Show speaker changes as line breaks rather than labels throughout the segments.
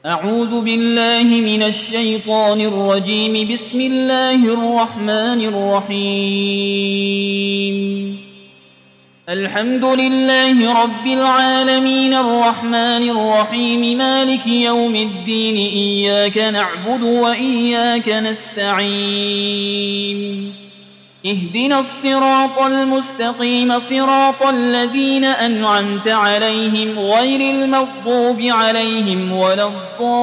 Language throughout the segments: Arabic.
أعوذ بالله من الشيطان الرجيم. بسم الله الرحمن الرحيم. الحمد لله رب العالمين الرحمن الرحيم مالك يوم الدين. إياك نعبد وإياك نستعين. اهدنا الصراط المستقيم صراط الذين أنعمت عليهم غير المغضوب عليهم ولا الضالين.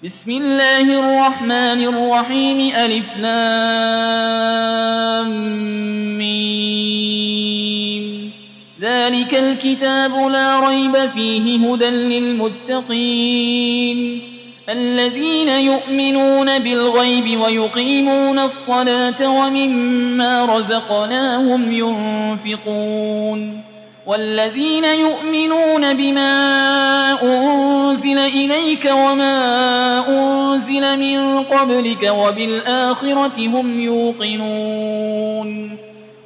بسم الله الرحمن الرحيم. ألف لام ميم. ذلك الكتاب لا ريب فيه هدى للمتقين الذين يؤمنون بالغيب ويقيمون الصلاة ومما رزقناهم ينفقون والذين يؤمنون بما أنزل إليك وما أنزل من قبلك وبالآخرة هم يوقنون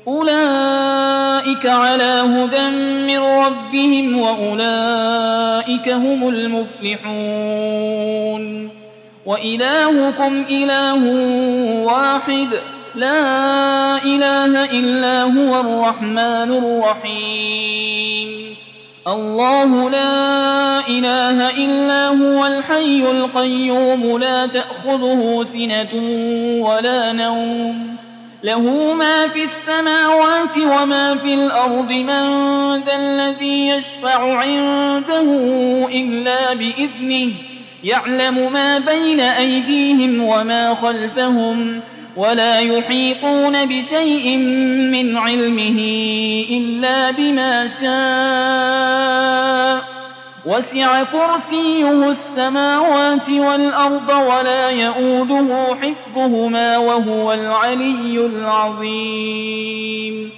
أولئك على هدى من ربهم وأولئك هم المفلحون. وإلهكم إله واحد لا إله إلا هو الرحمن الرحيم. الله لا إله إلا هو الحي القيوم لا تأخذه سنة ولا نوم له ما في السماوات وما في الأرض. من ذا الذي يشفع عنده إلا بإذنه يعلم ما بين أيديهم وما خلفهم ولا يحيطون بشيء من علمه إلا بما شاء. وسع كرسيه السماوات والأرض ولا يئوده حفظهما وهو العلي العظيم.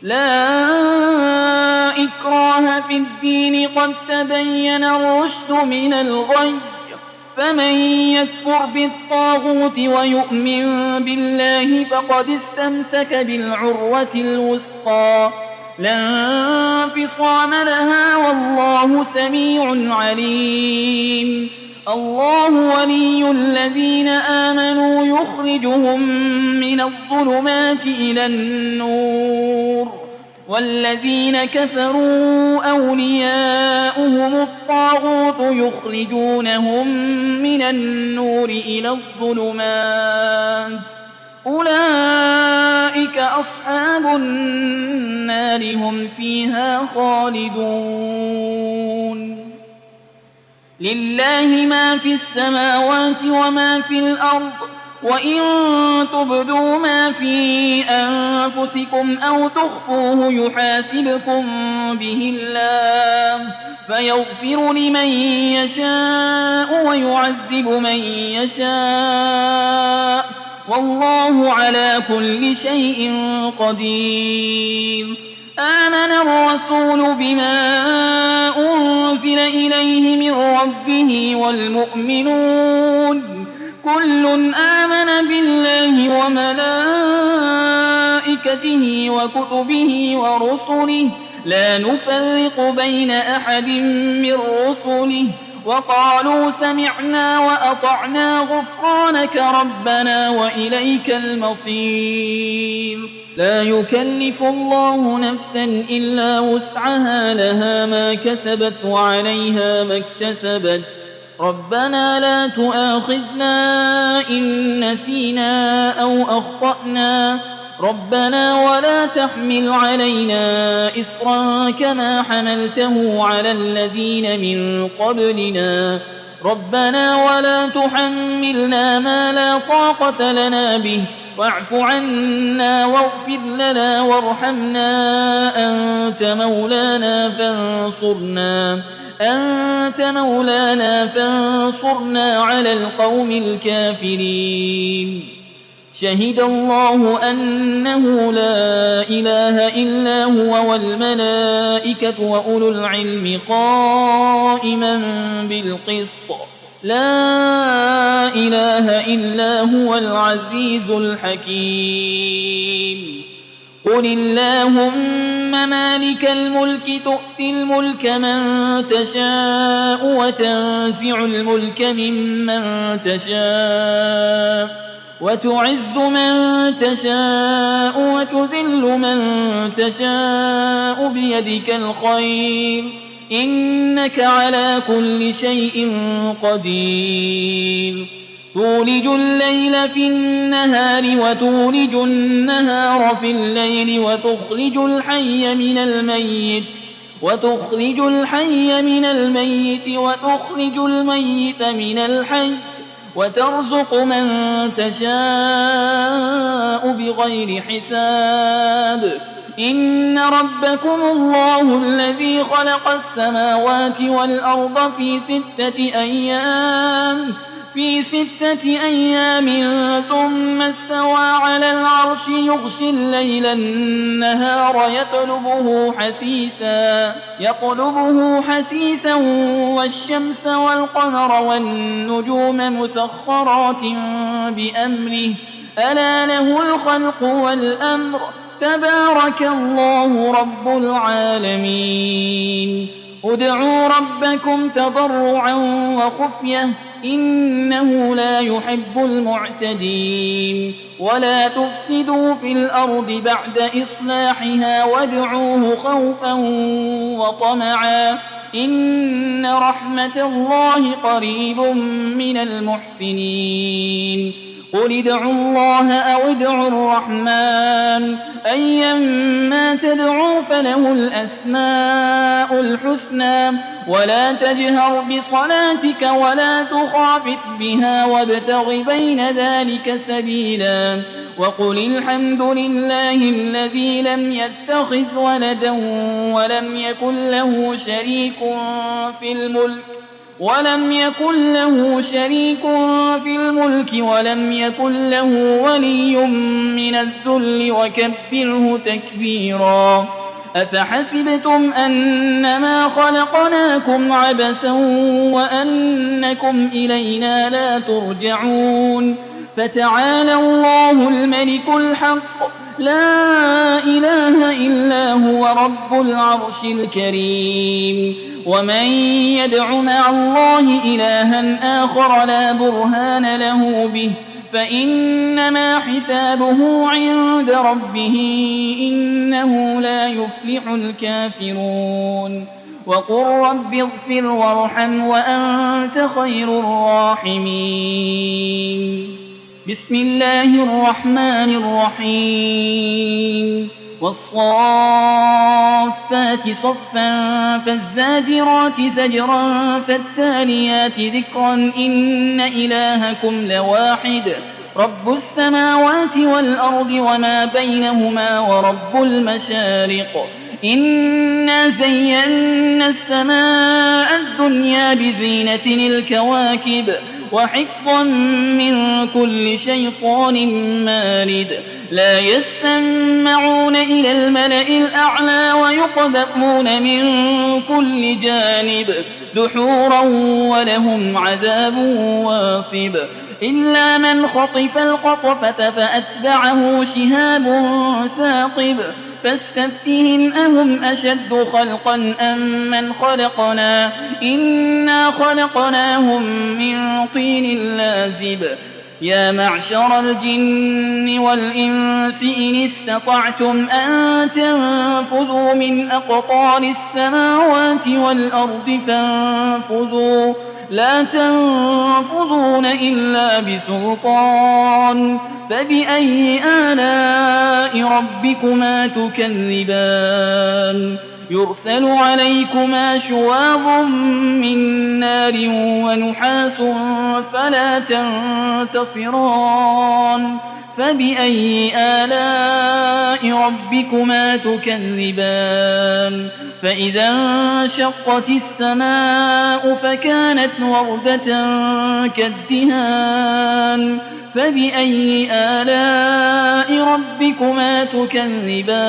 لا إكراه في الدين قد تبين الرشد من الغي. فمن يكفر بالطاغوت ويؤمن بالله فقد استمسك بالعروة الوثقى لا انفصام لها والله سميع عليم. الله ولي الذين آمنوا يخرجهم من الظلمات إلى النور والذين كفروا أولياؤهم الطاغوت يخرجونهم من النور إلى الظلمات أولئك أصحاب النار هم فيها خالدون. لله ما في السماوات وما في الأرض وإن تبدوا ما في أنفسكم أو تخفوه يحاسبكم به الله فيغفر لمن يشاء ويعذب من يشاء والله على كل شيء قدير. آمن الرسول بما أنزل إليه من ربه والمؤمنون كل آمن بالله وملائكته وكتبه ورسله لا نفرق بين أحد من رسله وقالوا سمعنا وأطعنا غفرانك ربنا وإليك المصير. لا يكلف الله نفسا إلا وسعها لها ما كسبت وعليها ما اكتسبت. ربنا لا تؤاخذنا إن نسينا أو أخطأنا ربنا ولا تحمل علينا إصرا كما حملته على الذين من قبلنا ربنا ولا تحملنا ما لا طاقة لنا به واعف عنا واغفر لنا وارحمنا أنت مولانا فانصرنا على القوم الكافرين. شهد الله أنه لا إله إلا هو والملائكة وأولو العلم قائما بالقسط لا إله إلا هو العزيز الحكيم. قل اللهم مالك الملك تؤتي الملك من تشاء وتنزع الملك ممن تشاء وتعز من تشاء وتذل من تشاء بيدك الخير إنك على كل شيء قدير تولج الليل في النهار وتولج النهار في الليل وتخرج الحي من الميت وتخرج الميت من الحي وترزق من تشاء بغير حساب إن ربكم الله الذي خلق السماوات والأرض في 6 أيام ثم استوى على العرش يغشي الليل النهار يطلبه حسيسا والشمس والقمر والنجوم مسخرات بأمره ألا له الخلق والأمر تبارك الله رب العالمين ادعوا ربكم تضرعا وخفية إنه لا يحب المعتدين ولا تفسدوا في الأرض بعد إصلاحها وادعوه خوفا وطمعا إن رحمة الله قريب من المحسنين قل ادعوا الله أو ادعوا الرحمن أيما تدعوا فله الأسماء الحسنى ولا تجهر بصلاتك ولا تخافت بها وابتغ بين ذلك سبيلا وقل الحمد لله الذي لم يتخذ ولدا ولم يكن له شريك في الملك ولم يكن له ولي من الذل وكبره تكبيرا أفحسبتم أنما خلقناكم عبثا وأنكم إلينا لا ترجعون فتعالى الله الملك الحق لا إله إلا هو رب العرش الكريم ومن يدع مع الله إلها آخر لا برهان له به فإنما حسابه عند ربه إنه لا يفلح الكافرون وقل رب اغفر وارحم وأنت خير الراحمين بسم الله الرحمن الرحيم والصافات صفا فالزاجرات زجرا فالتاليات ذكرا إن إلهكم لواحد رب السماوات والأرض وما بينهما ورب المشارق إنا زينا السماء الدنيا بزينة الكواكب وحفظا من كل شيطان مارد لا يسمعون إلى الملأ الأعلى ويقذفون من كل جانب دحورا ولهم عذاب واصب إلا من خطف القطفة فأتبعه شهاب ثاقب فاستفتهم أهم أشد خلقا أم من خلقنا إنا خلقناهم من طين لازب يا معشر الجن والإنس إن استطعتم أن تنفذوا من أقطار السماوات والأرض فانفذوا لا تنفذون إلا بسلطان فبأي آلاء ربكما تكذبان يرسل عليكما شواظ من نار ونحاس فلا تنتصران فبأي آلاء ربكما تكذبان فإذا انشقت السماء فكانت وردة كالدهان فبأي آلاء ربكما تكذبان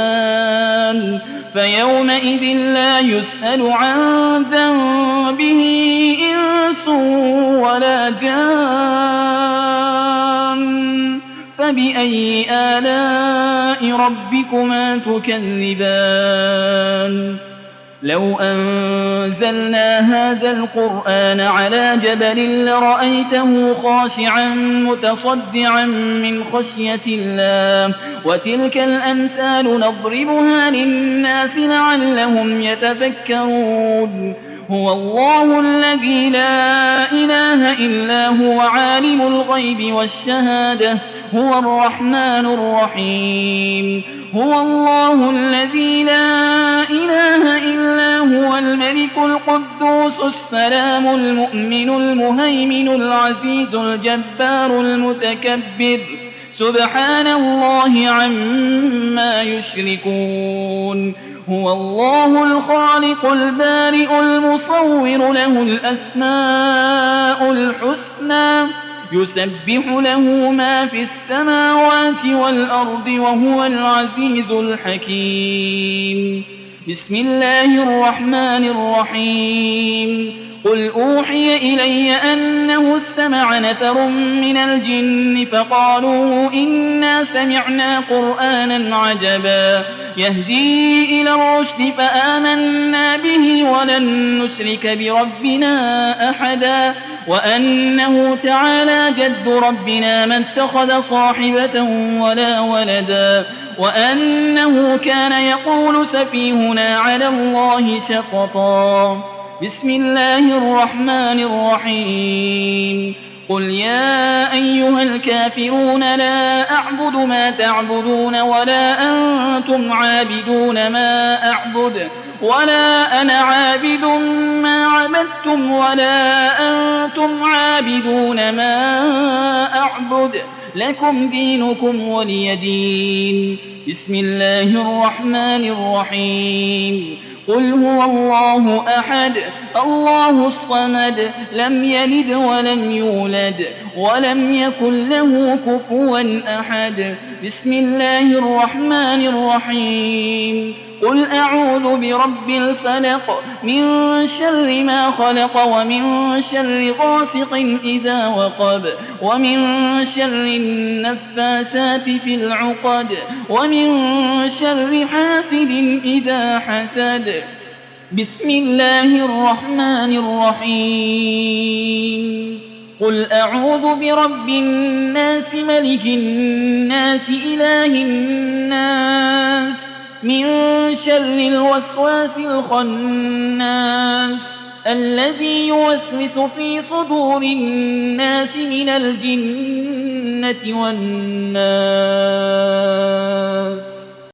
فيومئذ لا يسأل عن ذنبه إنس ولا جان فبأي آلاء ربكما تكذبان لو أنزلنا هذا القرآن على جبل لرأيته خاشعا متصدعا من خشية الله وتلك الأمثال نضربها للناس لعلهم يتفكرون هو الله الذي لا إله إلا هو عالم الغيب والشهادة هو الرحمن الرحيم هو الله الذي لا إله إلا هو الملك القدوس السلام المؤمن المهيمن العزيز الجبار المتكبر سبحان الله عما يشركون هو الله الخالق البارئ المصور له الأسماء الحسنى يسبح له ما في السماوات والأرض وهو العزيز الحكيم بسم الله الرحمن الرحيم قل أوحي إلي أنه استمع نفر من الجن فقالوا إنا سمعنا قرآنا عجبا يهدي إلى الرشد فآمنا به ولن نشرك بربنا أحدا وأنه تعالى جد ربنا ما اتخذ صاحبة ولا ولدا وأنه كان يقول سفيهنا على الله شططا بسم الله الرحمن الرحيم قل يا أيها الكافرون لا أعبد ما تعبدون ولا أنتم عابدون ما أعبد ولا أنا عابد ما عبدتم ولا أنتم عابدون ما أعبد لكم دينكم ولي دين بسم الله الرحمن الرحيم قل هو الله أحد الله الصمد لم يلد ولم يولد ولم يكن له كفوا أحد بسم الله الرحمن الرحيم قل أعوذ برب الفلق من شر ما خلق ومن شر غاسق إذا وقب ومن شر النفاسات في العقد ومن شر حاسد إذا حسد بسم الله الرحمن الرحيم قل أعوذ برب الناس ملك الناس إله الناس من شر الوسواس الخناس الذي يوسوس في صدور الناس من الجنة والناس